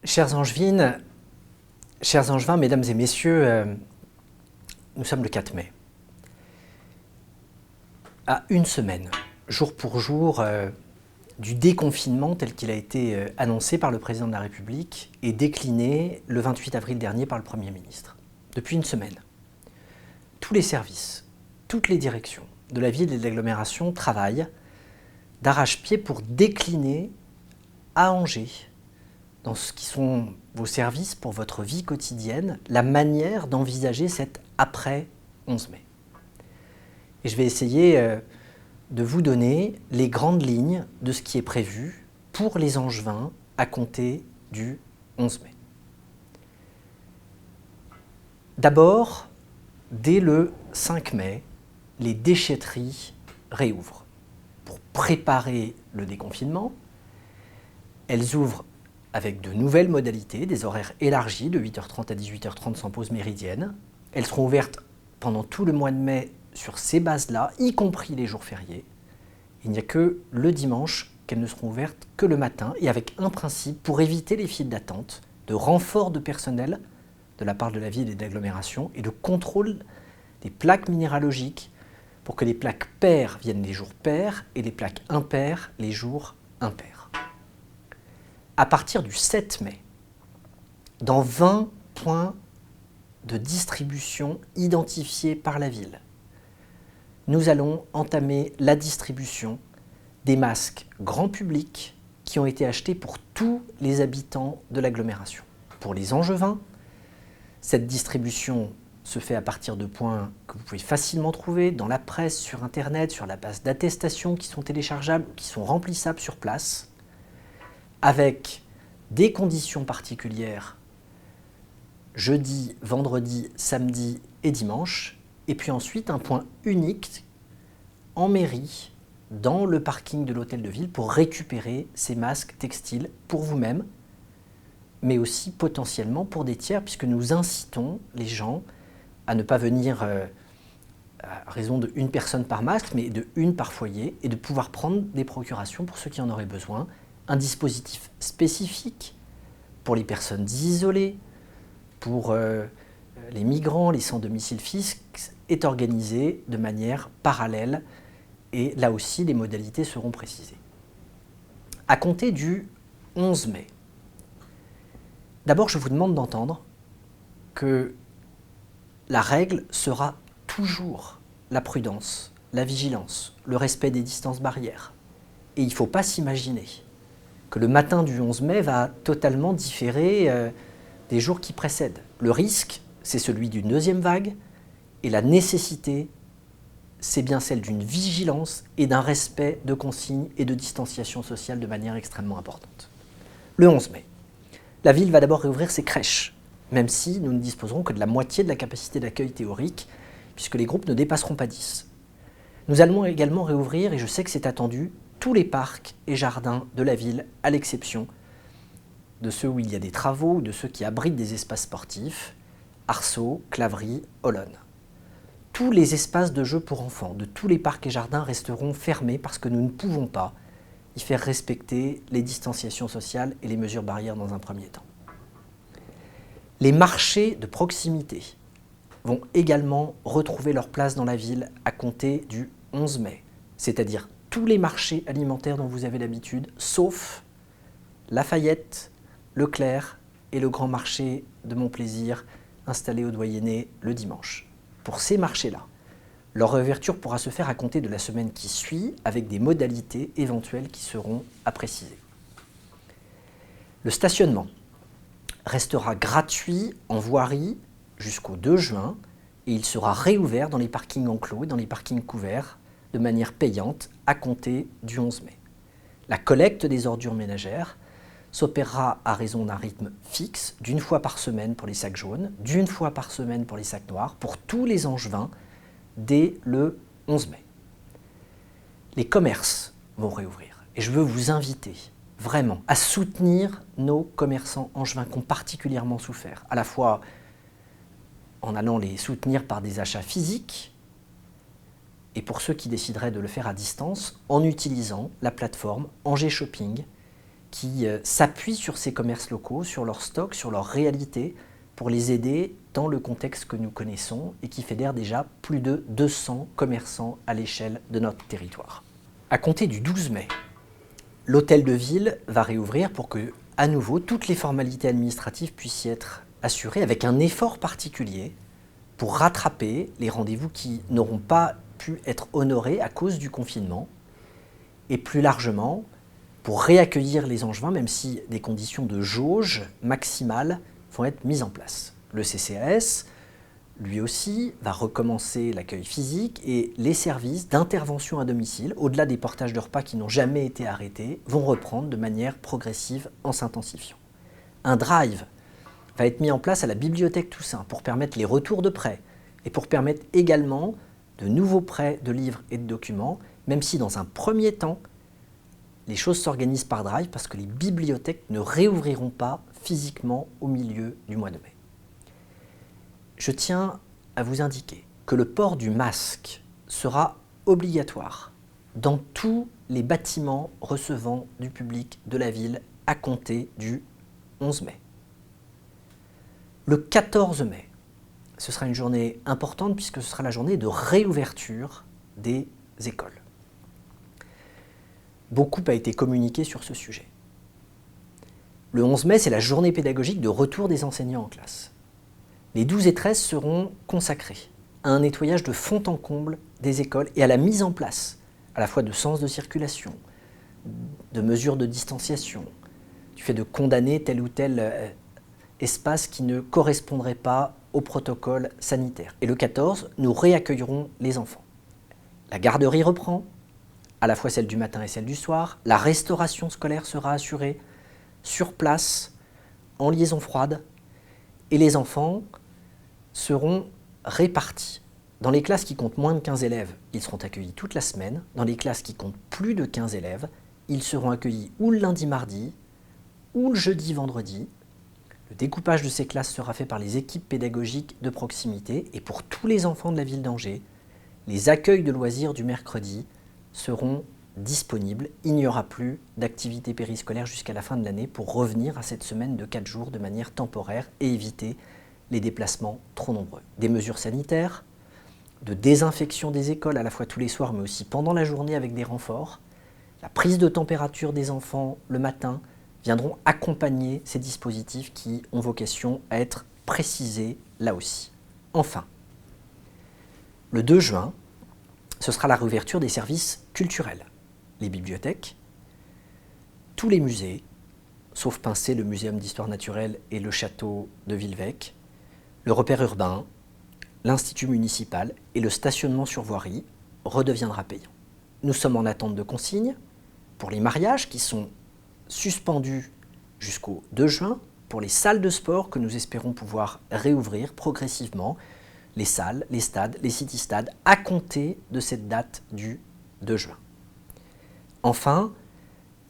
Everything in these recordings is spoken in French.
Chères Angevines, chers Angevins, mesdames et messieurs, nous sommes le 4 mai. À une semaine, jour pour jour, du déconfinement tel qu'il a été annoncé par le président de la République et décliné le 28 avril dernier par le Premier ministre. Depuis une semaine, tous les services, toutes les directions de la ville et de l'agglomération travaillent d'arrache-pied pour décliner à Angers, dans ce qui sont vos services pour votre vie quotidienne, la manière d'envisager cet après 11 mai. Et je vais essayer de vous donner les grandes lignes de ce qui est prévu pour les Angevins à compter du 11 mai. D'abord, dès le 5 mai, les déchetteries réouvrent. Pour préparer le déconfinement, elles ouvrent avec de nouvelles modalités, des horaires élargis de 8h30 à 18h30 sans pause méridienne. Elles seront ouvertes pendant tout le mois de mai sur ces bases-là, y compris les jours fériés. Il n'y a que le dimanche qu'elles ne seront ouvertes que le matin et avec un principe pour éviter les files d'attente, de renfort de personnel de la part de la ville et de l'agglomération et de contrôle des plaques minéralogiques pour que les plaques paires viennent les jours pairs et les plaques impaires les jours impairs. À partir du 7 mai, dans 20 points de distribution identifiés par la ville, nous allons entamer la distribution des masques grand public qui ont été achetés pour tous les habitants de l'agglomération. Pour les Angevins, cette distribution se fait à partir de points que vous pouvez facilement trouver dans la presse, sur Internet, sur la base d'attestations qui sont téléchargeables, qui sont remplissables sur place, avec des conditions particulières jeudi, vendredi, samedi et dimanche, et puis ensuite un point unique en mairie, dans le parking de l'hôtel de ville, pour récupérer ces masques textiles pour vous-même, mais aussi potentiellement pour des tiers, puisque nous incitons les gens à ne pas venir à raison de une personne par masque, mais de une par foyer, et de pouvoir prendre des procurations pour ceux qui en auraient besoin. Un dispositif spécifique pour les personnes isolées, pour les migrants, les sans domicile fixe, est organisé de manière parallèle et là aussi les modalités seront précisées. À compter du 11 mai, d'abord je vous demande d'entendre que la règle sera toujours la prudence, la vigilance, le respect des distances barrières. Et il ne faut pas s'imaginer que le matin du 11 mai va totalement différer des jours qui précèdent. Le risque, c'est celui d'une deuxième vague, et la nécessité, c'est bien celle d'une vigilance et d'un respect de consignes et de distanciation sociale de manière extrêmement importante. Le 11 mai, la ville va d'abord réouvrir ses crèches, même si nous ne disposerons que de la moitié de la capacité d'accueil théorique, puisque les groupes ne dépasseront pas 10. Nous allons également réouvrir, et je sais que c'est attendu, tous les parcs et jardins de la ville, à l'exception de ceux où il y a des travaux ou de ceux qui abritent des espaces sportifs, Arceaux, Claverie, Olonne. Tous les espaces de jeux pour enfants de tous les parcs et jardins resteront fermés parce que nous ne pouvons pas y faire respecter les distanciations sociales et les mesures barrières dans un premier temps. Les marchés de proximité vont également retrouver leur place dans la ville à compter du 11 mai, c'est-à-dire tous les marchés alimentaires dont vous avez l'habitude, sauf Lafayette, Leclerc et le grand marché de Montplaisir installé au Doyenné le dimanche. Pour ces marchés-là, leur réouverture pourra se faire à compter de la semaine qui suit avec des modalités éventuelles qui seront à préciser. Le stationnement restera gratuit en voirie jusqu'au 2 juin et il sera réouvert dans les parkings enclos et dans les parkings couverts de manière payante à compter du 11 mai. La collecte des ordures ménagères s'opérera à raison d'un rythme fixe, d'une fois par semaine pour les sacs jaunes, d'une fois par semaine pour les sacs noirs, pour tous les Angevins, dès le 11 mai. Les commerces vont réouvrir et je veux vous inviter vraiment à soutenir nos commerçants angevins qui ont particulièrement souffert, à la fois en allant les soutenir par des achats physiques et pour ceux qui décideraient de le faire à distance, en utilisant la plateforme Angers Shopping qui s'appuient sur ces commerces locaux, sur leurs stocks, sur leur réalité, pour les aider dans le contexte que nous connaissons et qui fédère déjà plus de 200 commerçants à l'échelle de notre territoire. À compter du 12 mai, l'hôtel de ville va réouvrir pour que, à nouveau, toutes les formalités administratives puissent y être assurées avec un effort particulier pour rattraper les rendez-vous qui n'auront pas pu être honorés à cause du confinement et plus largement pour réaccueillir les Angevins, même si des conditions de jauge maximale vont être mises en place. Le CCAS, lui aussi, va recommencer l'accueil physique et les services d'intervention à domicile, au-delà des portages de repas qui n'ont jamais été arrêtés, vont reprendre de manière progressive en s'intensifiant. Un drive va être mis en place à la bibliothèque Toussaint pour permettre les retours de prêts et pour permettre également de nouveaux prêts de livres et de documents, même si dans un premier temps, les choses s'organisent par drive parce que les bibliothèques ne réouvriront pas physiquement au milieu du mois de mai. Je tiens à vous indiquer que le port du masque sera obligatoire dans tous les bâtiments recevant du public de la ville à compter du 11 mai. Le 14 mai, ce sera une journée importante puisque ce sera la journée de réouverture des écoles. Beaucoup a été communiqué sur ce sujet. Le 11 mai, c'est la journée pédagogique de retour des enseignants en classe. Les 12 et 13 seront consacrés à un nettoyage de fond en comble des écoles et à la mise en place à la fois de sens de circulation, de mesures de distanciation, du fait de condamner tel ou tel espace qui ne correspondrait pas au protocole sanitaire. Et le 14, nous réaccueillerons les enfants. La garderie reprend, à la fois celle du matin et celle du soir. La restauration scolaire sera assurée sur place, en liaison froide, et les enfants seront répartis. Dans les classes qui comptent moins de 15 élèves, ils seront accueillis toute la semaine. Dans les classes qui comptent plus de 15 élèves, ils seront accueillis ou le lundi, mardi, ou le jeudi, vendredi. Le découpage de ces classes sera fait par les équipes pédagogiques de proximité. Et pour tous les enfants de la ville d'Angers, les accueils de loisirs du mercredi seront disponibles. Il n'y aura plus d'activité périscolaire jusqu'à la fin de l'année pour revenir à cette semaine de 4 jours de manière temporaire et éviter les déplacements trop nombreux. Des mesures sanitaires, de désinfection des écoles à la fois tous les soirs mais aussi pendant la journée avec des renforts, la prise de température des enfants le matin viendront accompagner ces dispositifs qui ont vocation à être précisés là aussi. Enfin, le 2 juin, ce sera la réouverture des services culturels. Les bibliothèques, tous les musées, sauf Pincé, le Muséum d'histoire naturelle et le château de Villevêque, le repère urbain, l'institut municipal et le stationnement sur voirie redeviendra payant. Nous sommes en attente de consignes pour les mariages qui sont suspendus jusqu'au 2 juin, pour les salles de sport que nous espérons pouvoir réouvrir progressivement, les salles, les stades, les city-stades, à compter de cette date du 2 juin. Enfin,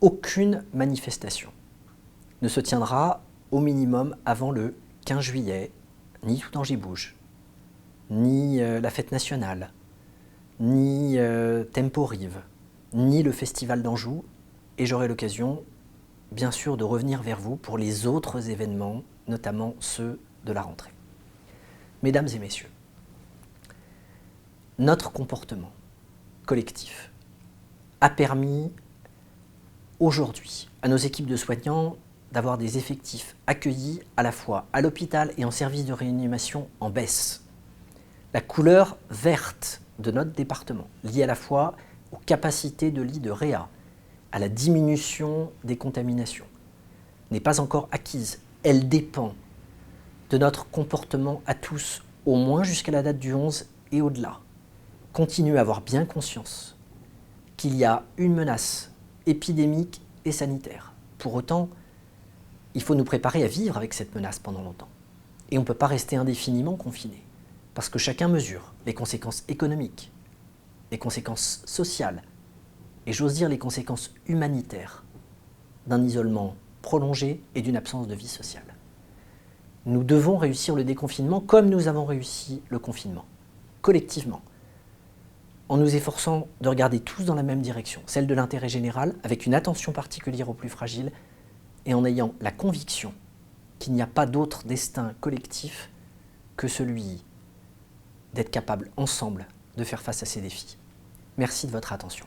aucune manifestation ne se tiendra au minimum avant le 15 juillet, ni Tout Angers Bouge, ni la fête nationale, ni Tempo Rive, ni le Festival d'Anjou, et j'aurai l'occasion, bien sûr, de revenir vers vous pour les autres événements, notamment ceux de la rentrée. Mesdames et messieurs, notre comportement collectif a permis aujourd'hui à nos équipes de soignants d'avoir des effectifs accueillis à la fois à l'hôpital et en service de réanimation en baisse. La couleur verte de notre département, liée à la fois aux capacités de lits de réa, à la diminution des contaminations, n'est pas encore acquise. Elle dépend de notre comportement à tous, au moins jusqu'à la date du 11 et au-delà. Continuez à avoir bien conscience qu'il y a une menace épidémique et sanitaire. Pour autant, il faut nous préparer à vivre avec cette menace pendant longtemps. Et on ne peut pas rester indéfiniment confiné, parce que chacun mesure les conséquences économiques, les conséquences sociales, et j'ose dire les conséquences humanitaires d'un isolement prolongé et d'une absence de vie sociale. Nous devons réussir le déconfinement comme nous avons réussi le confinement, collectivement. en nous efforçant de regarder tous dans la même direction, celle de l'intérêt général, avec une attention particulière aux plus fragiles, et en ayant la conviction qu'il n'y a pas d'autre destin collectif que celui d'être capable ensemble de faire face à ces défis. Merci de votre attention.